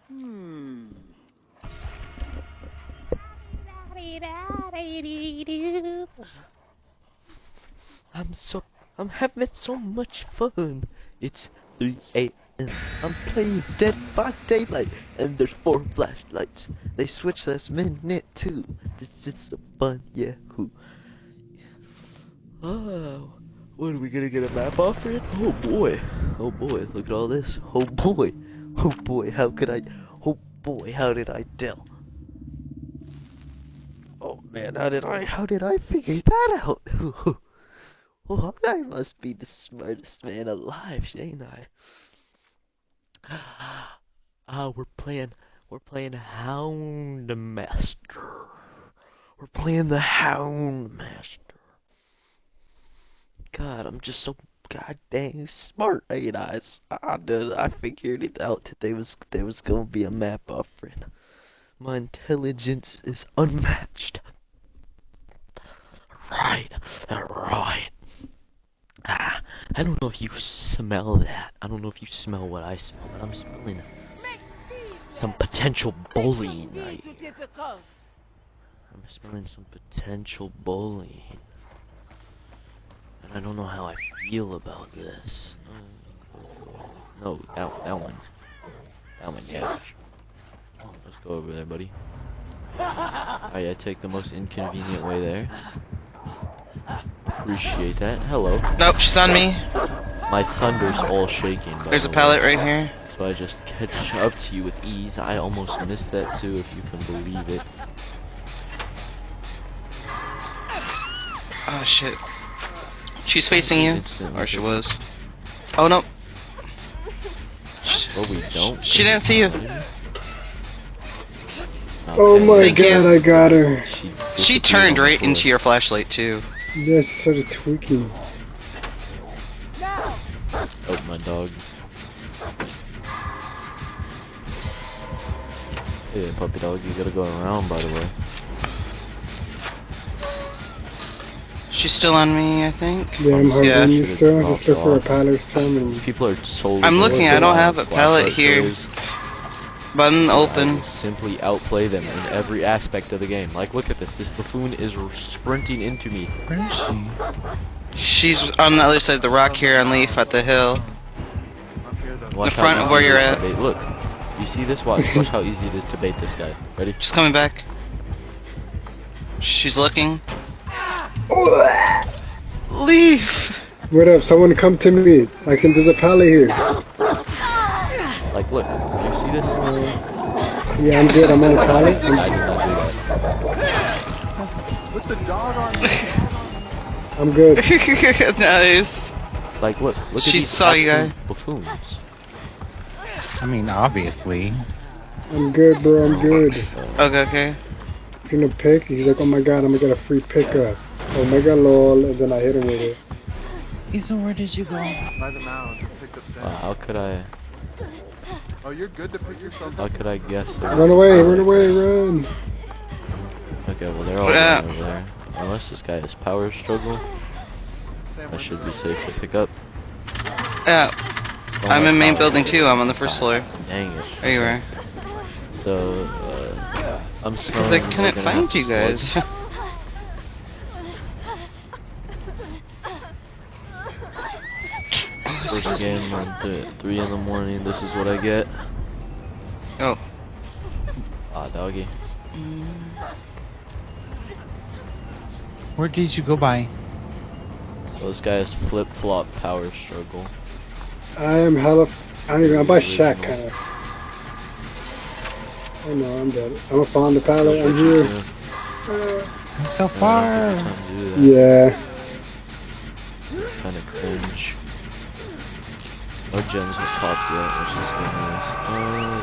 Hmm. I'm having so much fun. It's 3 a.m. I'm playing Dead by Daylight, and there's 4 flashlights. They switch last minute too. This is so fun, yeah. Cool. Oh, what are we gonna get a map off for it? Oh boy, look at all this. Oh boy, how could I? Oh boy, how did I tell? Oh man, how did I figure that out? Oh, I must be the smartest man alive, ain't I? Ah, we're playing Hound Master. We're playing the Hound Master. God, I'm just so goddamn smart, ain't I? I figured it out that there was gonna be a map offering. My intelligence is unmatched. Right. Ah, I don't know if you smell that. I don't know if you smell what I smell, but I'm smelling some potential bullying right here. I'm smelling some potential bullying. And I don't know how I feel about this. No, that one. That one, yeah. Let's go over there, buddy. Alright, I take the most inconvenient way there. Appreciate that. Hello. Nope, she's on me. My thunder's all shaking. There's a pallet right here. So I just catch up to you with ease. I almost missed that too, if you can believe it. Oh shit. She's facing you. Or she was. Oh no. Well, we don't. She didn't see you. Oh my god, I got her. She turned right into your flashlight too. Yeah, she started tweaking. Oh, my dogs. Hey, puppy dog, you gotta go around, by the way. She's still on me, I think. Yeah, I'm hovering you still. Just look for a off. pallet coming. These people are solely. I'm looking, I don't have a pallet here. But I'm I open. will simply outplay them in every aspect of the game. Like, look at this. This buffoon is sprinting into me. Where is she? She's on the other side of the rock here on Leaf at the hill. Watch The front how of where easy you're it is at. to bait. Look, you see this? Watch how easy it is to bait this guy. Ready? She's coming back. She's looking. Leaf! What up? Someone come to me. There's a pallet here. Like, look, do you see this? Yeah, I'm good. I'm on a pallet. I did not do that. With the dog on me. I'm good. Nice. Like, look at She these saw you guys. buffoons. I mean, obviously. I'm good, bro. I'm good. Okay. He's gonna pick. He's like, oh my god, I'm gonna get a free pickup. Oh my god, lol. And then I hit him with it. Ethan, where did you go? By the mound. Picked up sand. How could I? Oh, you're good to pick yourself How up. could I guess? Run away, run. Okay, well they're all going over there. Unless this guy has power struggle, I should be safe to pick up. Yeah. Oh, I'm my in main power. building too. I'm on the first floor. Dang it. There you are. So, I'm Because smelling. I couldn't find you guys. First game on 3 in the morning. This is what I get. Oh. Ah, doggy. Where did you go by? So this guy has flip-flop power struggle. I am hella. I'm by Shack, kinda. I know, I'm dead. I'm gonna find the pallet. I'm here. I'm so far. Yeah. It's kind of cringe. No gems are popped yet, which is good news.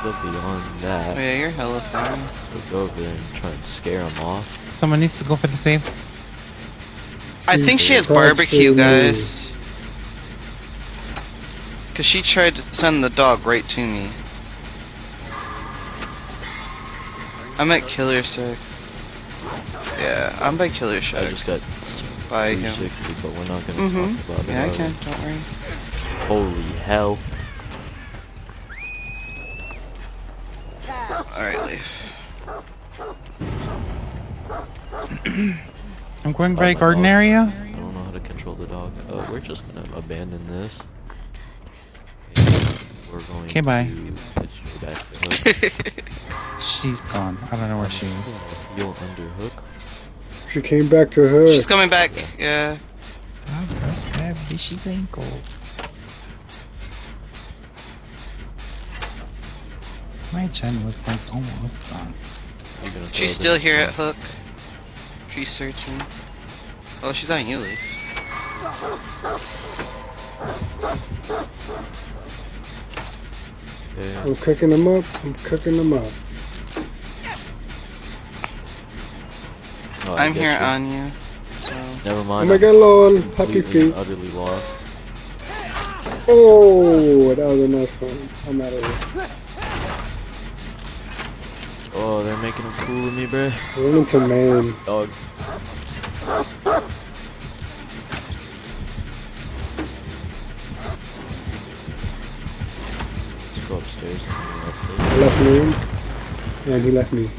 But beyond that, Oh yeah, you're hella far. we'll go over there and try and scare him off. Someone needs to go for the safe. I think she has barbecue, guys. Because she tried to send the dog right to me. I'm at Killer Shack. Yeah, I'm by Killer I Shack. just got By him. 360, but we're not going to talk about it. Yeah, I can. Don't worry. Holy hell. Alright, leave. I'm going by garden area. I don't know how to control the dog. We're just gonna abandon this. And we're going Okay, bye. to pitch her back to hook. She's gone. I don't know where she is. Heel under hook. She came back to her. She's coming back, yeah. I've got fishy ankle. My gen was like almost gone. You're gonna throw She's this still here one. at hook. She's searching. Oh, she's on you, Leaf. Yeah. I'm cooking them up. I'm cooking them up. Oh, I I'm get here you. on you. So. Never Oh mind. my I'm god, lol. Happy completely and feet. utterly lost. Oh, that was a nice one. I'm out of here. Oh, they're making a fool of me, bruh. Run into main. Dog. Let's go upstairs and I left main. And he left me.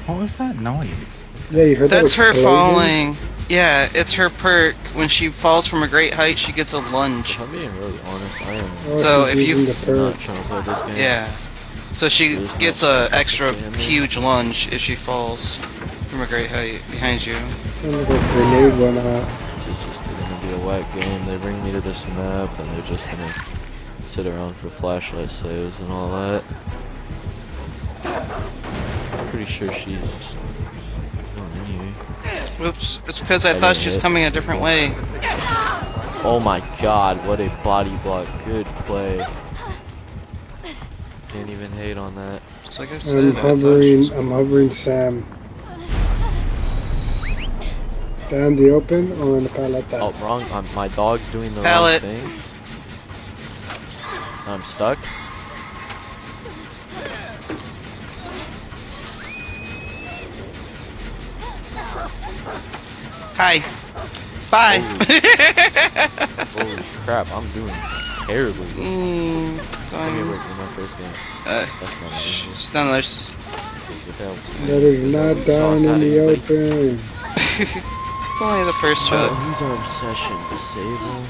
What was that noise? Yeah, you heard that? That's her explosion? falling. Yeah, it's her perk. When she falls from a great height, she gets a lunge. If I'm being really honest, I am Oh, So she's if you- using the not perk. trying to play this game. Yeah. So she There's no gets a extra damage. huge lunge if she falls from a great height behind you. Sounds like a grenade went off. This is just gonna be a whack game. They bring me to this map and they're just gonna sit around for flashlight saves and all that. I'm pretty sure she's going anyway. Oops, it's because I thought she was coming a different way. Oh my god, what a body block. Good play. Can't even hate on that. Just like I said, I'm I thought she was- hovering Sam. Down the open or in the pallet? Oh, wrong. My dog's doing the Pallet. wrong thing. I'm stuck. Hi. Bye. Holy crap, I'm doing terribly. Mm, Come here, going. wait, in my first game. Uh, That's not my she's down there. s- Get that. That is not down in the open. It's only the first Oh, shot. who's our obsession? Disable?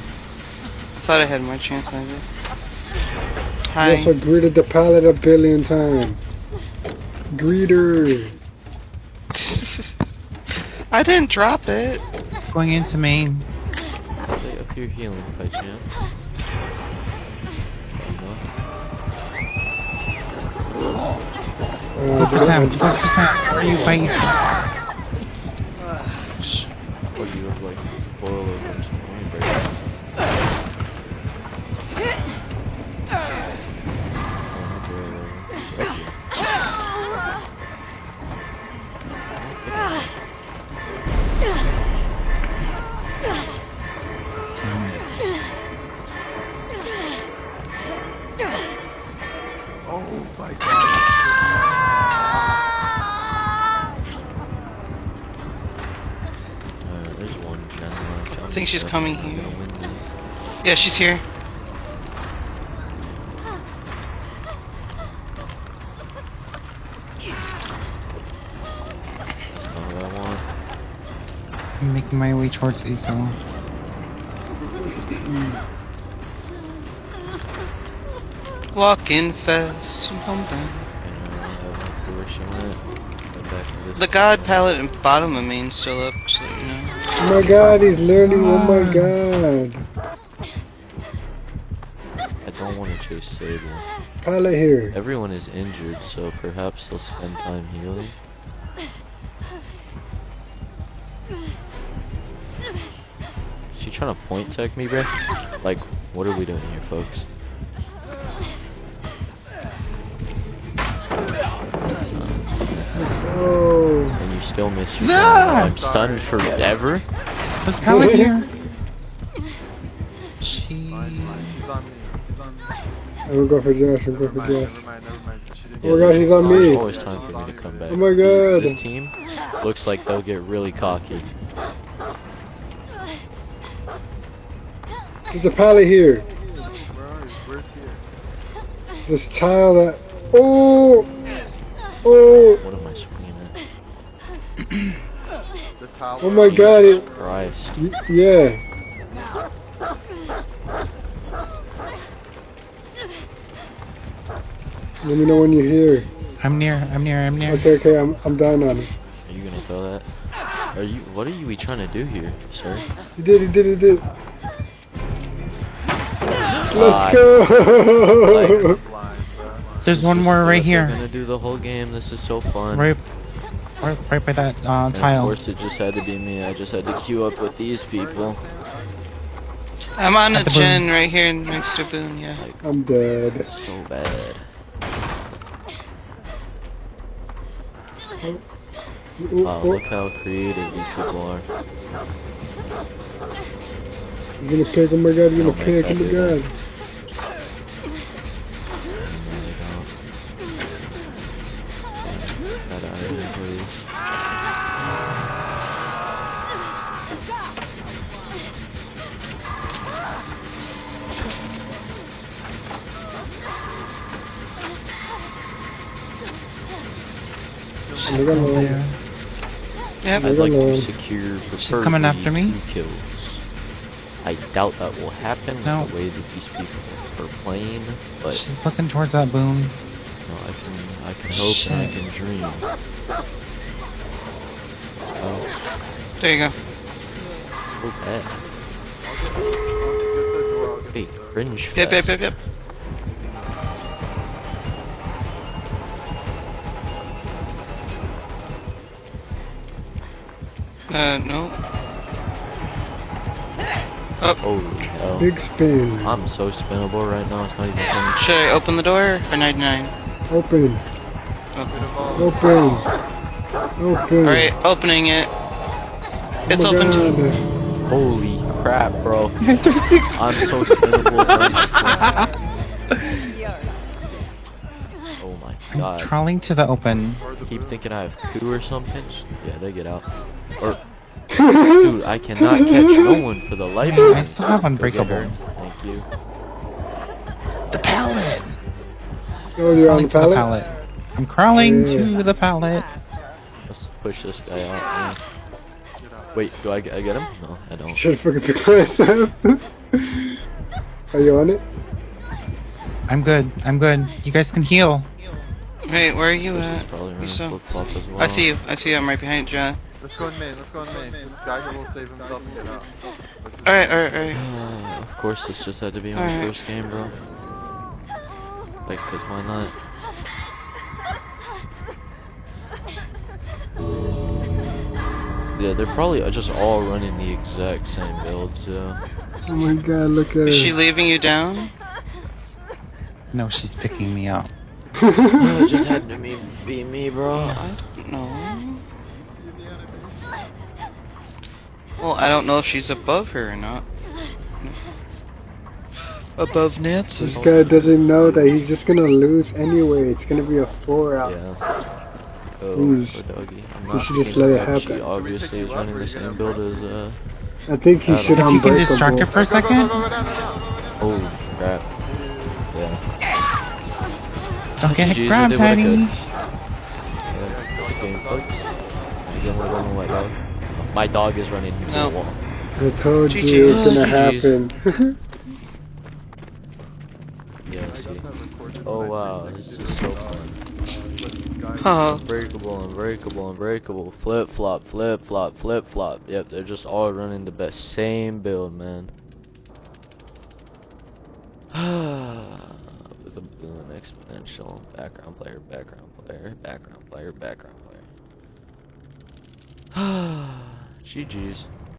Thought I had more chance than I did. You also Hi. greeted the pallet a billion times. Greeter. I didn't drop it. Going into main. Are they up here healing by chance? Look for Sam. Look for Sam. Where are you fighting? Oh, you have like boil over or something. Let me break it. Oh my god. There's one gen left. I think she's coming I'm here. gonna win this. Yeah, she's here. That's not what I want. I'm making my way towards Azo. Walking fast and pumping. And I have no clue where she went. Go back to this. The god palette and bottom of main still up, so you know. Oh my god, he's learning. Oh my god. I don't want to chase Sable. Pallet here. Everyone is injured, so perhaps they'll spend time healing. Is she trying to point tech me, bruh? Like, what are we doing here, folks? Let's go. And you still miss your No! I'm stunned forever? There's pallet here. Fine, fine. She's on me. She's on me. I'm gonna go for Josh. I'm going for Never mind, Josh. never mind, never mind. She didn't Oh my god, he's on There's me. always time for me to come back. Oh my god. This team looks like they'll get really cocky. There's a pallet here. Where are you? Where's here? This tile that. Oh! Oh! What am I swinging at? The towel. Oh my god! Christ. Yeah. Let me know when you're here. I'm near. Okay, I'm down on it. Are you gonna throw that? What are you trying to do here, sir? He did. Let's Like, go! Blind, bro. There's one more right They're here. gonna do the whole game. This is so fun. Right by that And of tile. course, it just had to be me. I just had to queue up with these people. I'm on At the the gen boom. right here next to Boone, yeah. Like, I'm dead. so bad. Wow, look how creative these people are. He's gonna pick. Oh my god! He's Don't gonna make pick. that Oh my do god! No, they don't. Get out of here, please. Oh my god! Lord. Yep. I'd like to Alone. secure She's coming after me. 2 kills. I doubt that will happen No. with the way that these people are playing, but She's looking towards that boom. no, I can hope and I Shit. can dream. Oh, There you go. so bad. Get the door. I'll get Hey, the door. cringe Yep. fest. No. Oh, Holy hell. Big spin. I'm so spinnable right now, it's not even funny. should I open the door or 99? Open. Oh. Open. Alright, opening it. It's Oh my opened. god. Holy crap, bro. I'm so spinnable right now. Oh my I'm god. crawling to the open. Keep thinking I have coup or something. Yeah, they get out. Or, dude, I cannot catch no one for the life of me. I still have Go get unbreakable. her. Thank you. The pallet. Oh, you're on Crawling the to the pallet? pallet. I'm crawling Yeah. to the pallet. Let's push this guy out. Yeah. Wait, do I get him? No, I don't. Should've fucking took myself. Are you on it? I'm good. You guys can heal. Wait, where are you This is at? probably You running saw? flip-flop as well. I see you. I'm right behind you. Let's go in main. This guy will save himself and get out. Alright. Of course, this just had to be my Alright. first game, bro. Like, cause why not? Yeah, they're probably just all running the exact same builds, yeah. Oh my god, look at Is she it. leaving you down? No, she's picking me up. No, it just had to be me, bro. I don't know. Well, I don't know if she's above her or not. Above Nancy. This guy doesn't know that he's just gonna lose anyway. It's gonna be a 4 out. Yeah. Oh, Jeez. poor doggy. I'm You not should just thinking let it that She happen. obviously is running the same build as, I think he I should don't If you can unbreakable. distract her for a second. holy crap. Yeah. Don't get GG's, grabbed, they did what I honey. could. Yeah, good game, folks. Again, we're going with my dog. My dog is running into No. the wall. I told you GG's. it's gonna GG's. happen. Yeah, see. Oh wow, this is so fun. Oh. Unbreakable, flip flop. Yep, they're just all running the best same build, man. With a boom exponential, background player. GG's.